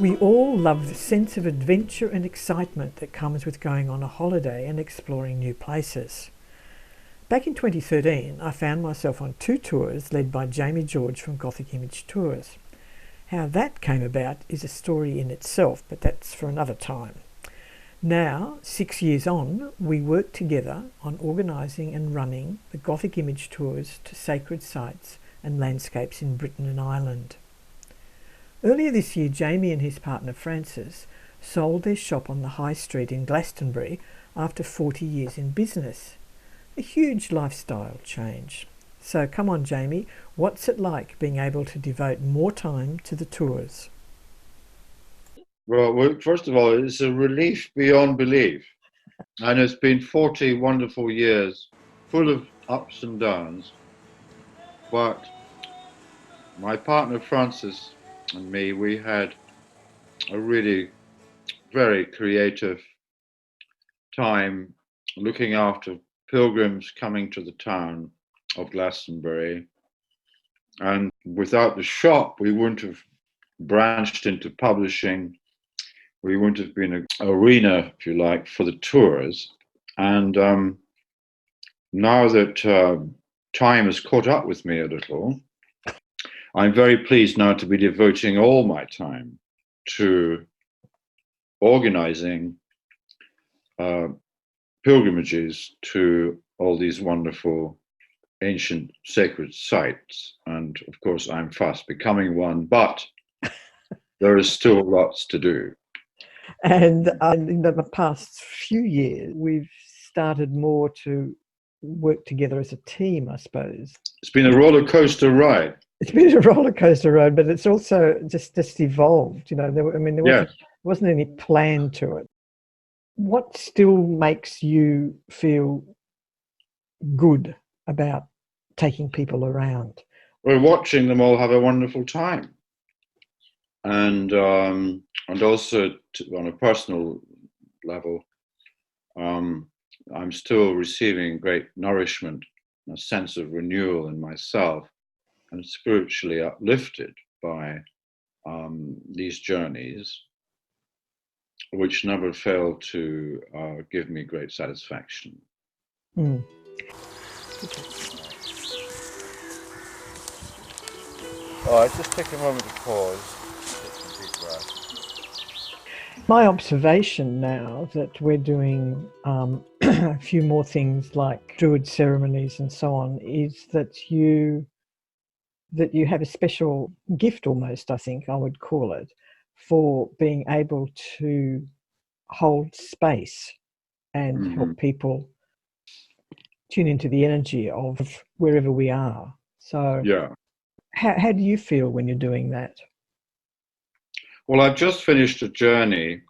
We all love the sense of adventure and excitement that comes with going on a holiday and exploring new places. Back in 2013, I found myself on 2 tours led by Jamie George from Gothic Image Tours. How that came about is a story in itself, but that's for another time. Now, 6 years on, we work together on organising and running the Gothic Image Tours to sacred sites and landscapes in Britain and Ireland. Earlier this year, Jamie and his partner Francis sold their shop on the High Street in Glastonbury after 40 years in business. A huge lifestyle change. So come on, Jamie, what's it like being able to devote more time to the tours? Well, first of all, it's a relief beyond belief. And it's been 40 wonderful years full of ups and downs. But my partner Francis and me, we had a really very creative time looking after pilgrims coming to the town of Glastonbury. And without the shop, we wouldn't have branched into publishing. We wouldn't have been an arena, if you like, for the tours. And now that time has caught up with me a little, I'm very pleased now to be devoting all my time to organizing pilgrimages to all these wonderful ancient sacred sites. And of course, I'm fast becoming one, but there is still lots to do. And in the past few years, we've started more to work together as a team, I suppose. It's been a roller coaster ride. It's been a roller coaster ride, but it's also just evolved. You know, there wasn't any plan to it. What still makes you feel good about taking people around? We're watching them all have a wonderful time, and also on a personal level, I'm still receiving great nourishment, a sense of renewal in myself, and spiritually uplifted by these journeys, which never fail to give me great satisfaction. Mm. All right, just take a moment to pause. Take some deep breaths. My observation now that we're doing a few more things like Druid ceremonies and so on is that you have a special gift, almost, I think I would call it, for being able to hold space and help people tune into the energy of wherever we are. So yeah. How do you feel when you're doing that? Well, I've just finished a journey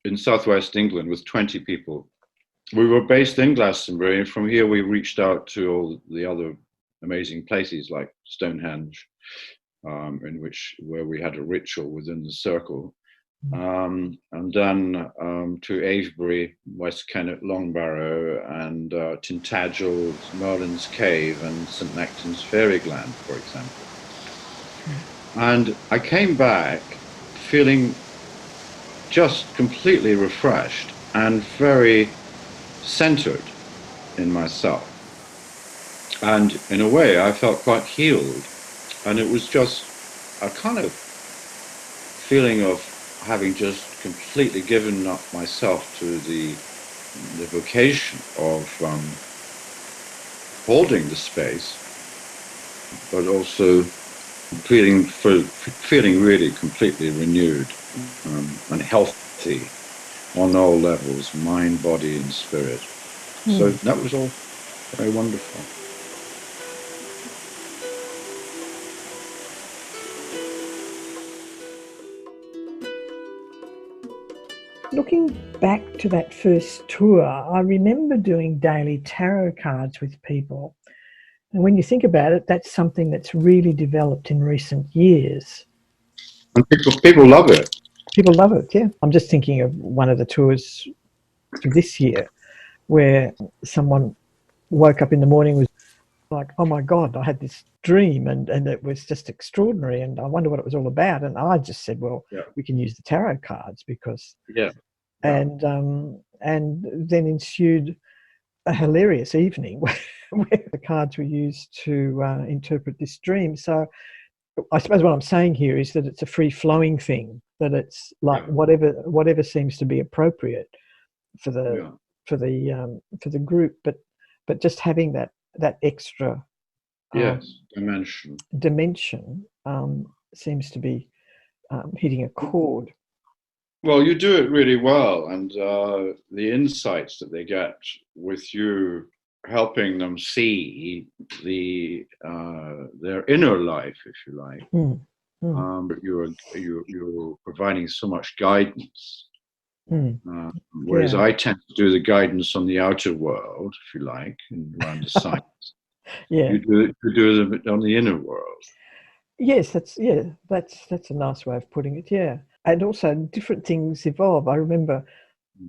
in southwest England with 20 people. We were based in Glastonbury, and from here we reached out to all the other amazing places like Stonehenge, where we had a ritual within the circle, and then to Avebury, West Kennet, Longbarrow, and Tintagel, Merlin's Cave, and St Nectan's Fairyland, for example. And I came back feeling just completely refreshed and very centered in myself. And in a way, I felt quite healed. And it was just a kind of feeling of having just completely given up myself to the vocation of holding the space, but also feeling really completely renewed and healthy on all levels, mind, body, and spirit. So that was all very wonderful. Looking back to that first tour, I remember doing daily tarot cards with people. And when you think about it, that's something that's really developed in recent years. And people love it. People love it, yeah. I'm just thinking of one of the tours for this year where someone woke up in the morning with like, oh my God, I had this dream and it was just extraordinary and I wonder what it was all about. And I just said, well, Yeah. we can use the tarot cards because, Yeah. Yeah. and then ensued a hilarious evening where the cards were used to interpret this dream. So I suppose what I'm saying here is that it's a free flowing thing, that it's like Yeah. whatever seems to be appropriate for the Yeah. for the group, but just having that extra Yes. Dimension. dimension seems to be hitting a chord. Well, you do it really well, and the insights that they get with you helping them see their inner life, if you like. Mm, mm, But you're providing so much guidance, mm, whereas yeah, I tend to do the guidance on the outer world, if you like, and around the science. yeah. You do it on the inner world. Yes, that's a nice way of putting it. Yeah, and also different things evolve. I remember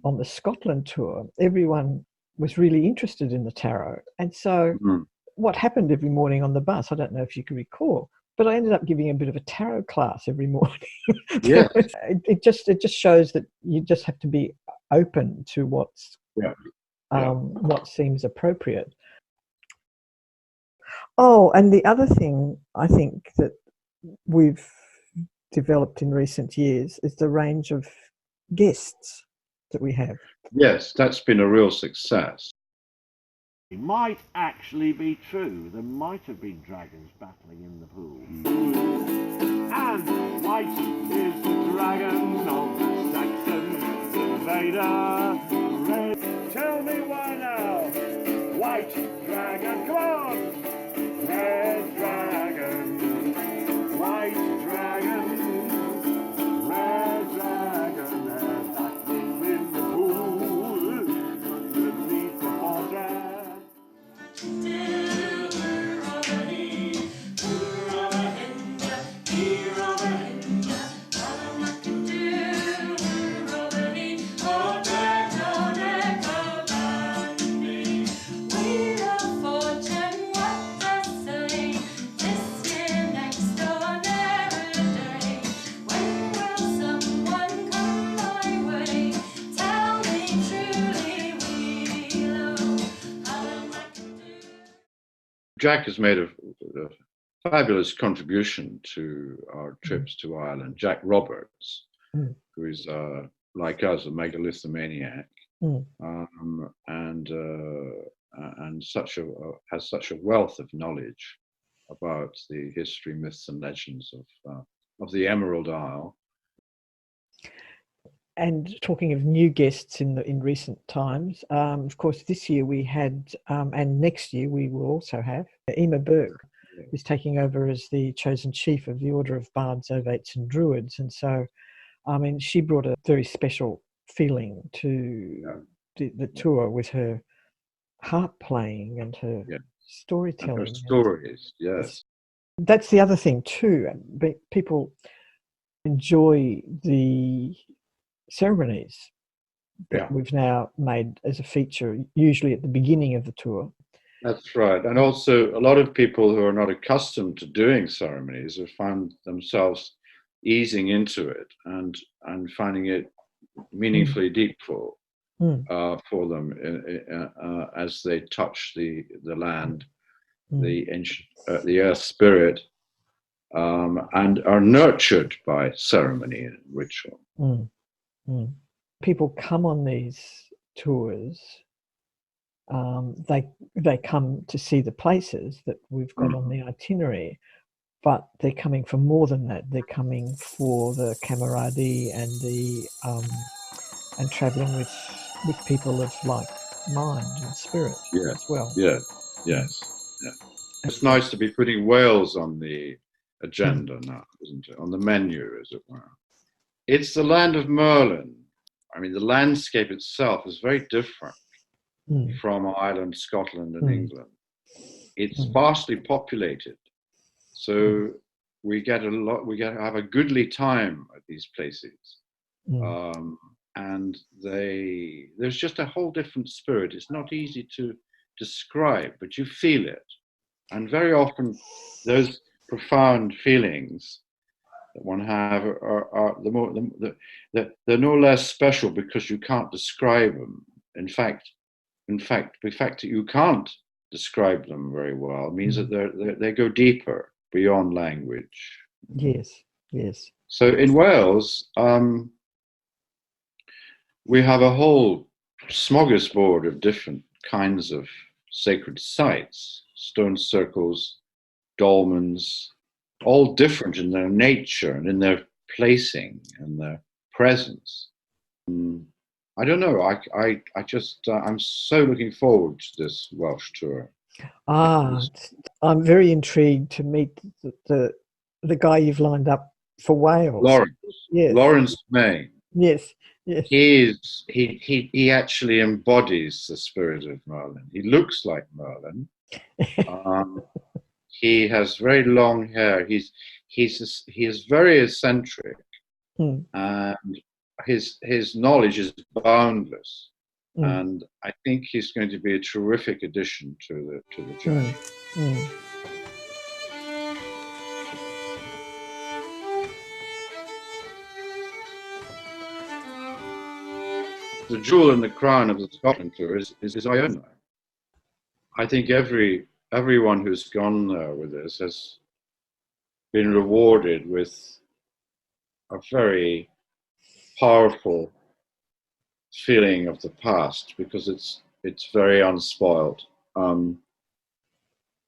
on the Scotland tour, everyone was really interested in the tarot, and so Mm. what happened every morning on the bus, I don't know if you can recall, but I ended up giving a bit of a tarot class every morning. Yes. It just shows that you just have to be open to Yeah. Yeah. what seems appropriate. Oh, and the other thing I think that we've developed in recent years is the range of guests that we have. Yes, that's been a real success. It might actually be true. There might have been dragons battling in the pool. And white is the dragon of the Saxon invader. Red, tell me why now. White dragon, come on. Red dragon, white dragon, red dragon. They're battling in the pool underneath the water. Jack has made a fabulous contribution to our trips to Ireland. Jack Roberts, Mm, who is like us, a megalithomaniac, mm. and has such a wealth of knowledge about the history, myths, and legends of the Emerald Isle. And talking of new guests in recent times, of course, this year we had, and next year we will also have, Emma Burke, who's taking over as the chosen chief of the Order of Bards, Ovates and Druids. And so, I mean, she brought a very special feeling to the tour with her harp playing and her Yeah. And her storytelling. stories, yes. That's the other thing too. People enjoy the ceremonies that Yeah, we've now made as a feature, usually at the beginning of the tour. that's right. And also, a lot of people who are not accustomed to doing ceremonies have found themselves easing into it and finding it Mm, meaningfully deep mm, for them as they touch the land, mm, the earth spirit, and are nurtured by ceremony and ritual. mm, mm. People come on these tours. They come to see the places that we've got on Mm. the itinerary, but they're coming for more than that. They're coming for the camaraderie and the and travelling with people of like mind and spirit Yes, as well. yes, yes, yes. It's nice to be putting Wales on the Mm, agenda now, isn't it? On the menu, as it were. It's the land of Merlin. I mean, the landscape itself is very different mm, from Ireland, Scotland, and mm, England. It's mm, sparsely populated, mm, so we get a lot. We get have a goodly time at these places, mm, um, and there's just a whole different spirit. It's not easy to describe, but you feel it. And very often those profound feelings that one have are they're no less special because you can't describe them. In fact, the fact that you can't describe them very well means that they go deeper beyond language. Yes, yes. So in Wales, we have a whole smorgasbord of different kinds of sacred sites, stone circles, dolmens, all different in their nature and in their placing and their presence. I don't know. I just I'm so looking forward to this Welsh tour. I'm very intrigued to meet the guy you've lined up for Wales. Lawrence, Yes. Lawrence May. Yes, yes. He actually embodies the spirit of Merlin. He looks like Merlin. He has very long hair. He is very eccentric, and his knowledge is boundless. And I think he's going to be a terrific addition to the journey. The jewel in the crown of the Scotland tour is Iona. I think everyone who's gone there with this has been rewarded with a very powerful feeling of the past because it's very unspoiled.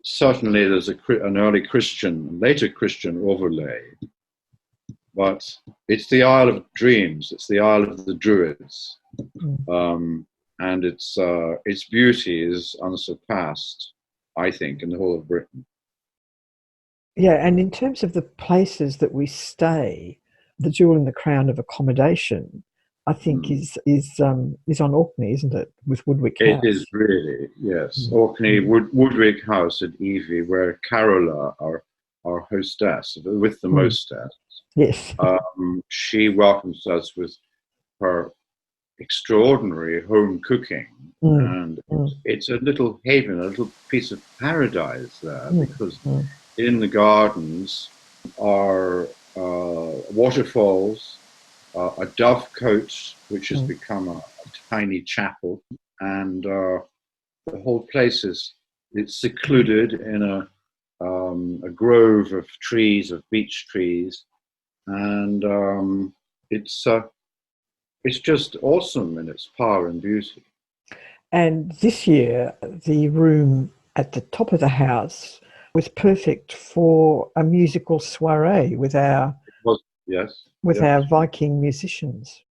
Certainly, there's an early Christian, later Christian overlay, but it's the Isle of Dreams. It's the Isle of the Druids, and its beauty is unsurpassed, I think, in the whole of Britain. Yeah, and in terms of the places that we stay, the jewel in the crown of accommodation, I think is on Orkney, isn't it? With Woodwick House. It is really, yes. Orkney, Woodwick House at Evie, where Carola, our hostess, with the mostess, yes, she welcomes us with her extraordinary home cooking, and it's a little haven, a little piece of paradise there, because in the gardens are waterfalls, a dovecote, which has become a tiny chapel, and the whole place it's secluded in a grove of trees, of beech trees, and it's just awesome in its power and beauty. And this year, the room at the top of the house was perfect for a musical soiree with our our Viking musicians.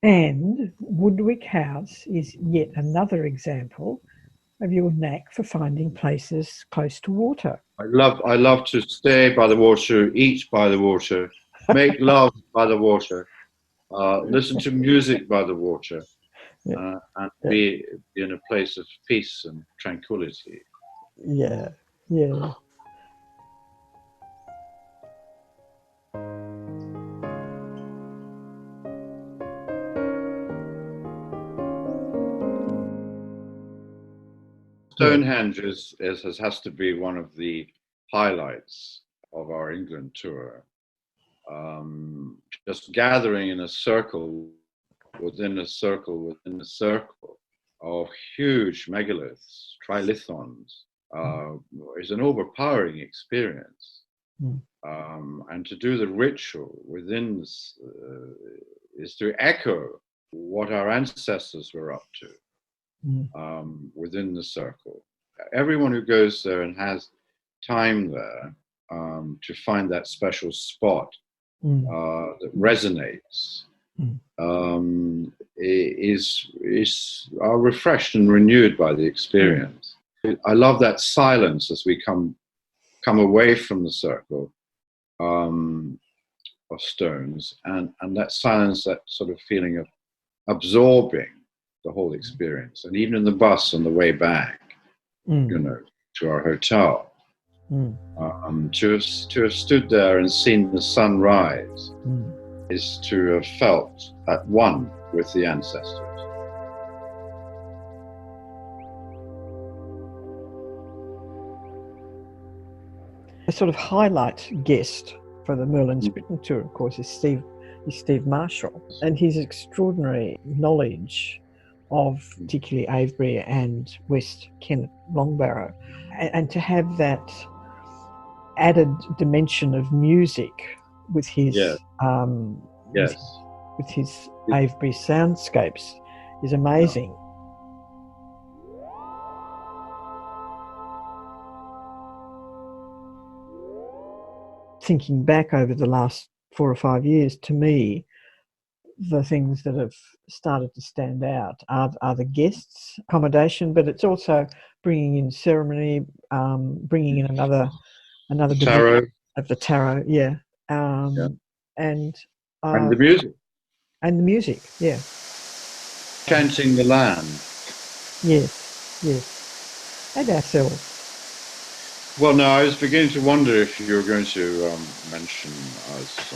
And Woodwick House is yet another example of your knack for finding places close to water. I love to stay by the water, eat by the water, make love by the water, listen to music by the water, and be in a place of peace and tranquility. Yeah, yeah. Stonehenge has to be one of the highlights of our England tour. Just gathering in a circle within a circle within a circle of huge megaliths, trilithons, is an overpowering experience. And to do the ritual within this is to echo what our ancestors were up to. Within the circle. Everyone who goes there and has time there to find that special spot that resonates are refreshed and renewed by the experience. I love that silence as we come away from the circle of stones, and that silence, that sort of feeling of absorbing the whole experience. And even in the bus on the way back, to our hotel, to have stood there and seen the sun rise is to have felt at one with the ancestors. a sort of highlight guest for the Merlin's Britain tour, of course, is Steve Marshall, and his extraordinary knowledge of particularly Avebury and West Kent Longbarrow, and to have that added dimension of music with his with his Avebury soundscapes is amazing. Thinking back over the last 4 or 5 years, to me, the things that have started to stand out are the guests, accommodation, but it's also bringing in ceremony, bringing in another tarot of the tarot, and the music, yeah. Enchanting the land. Yes, and ourselves. Well, no, I was beginning to wonder if you were going to mention us.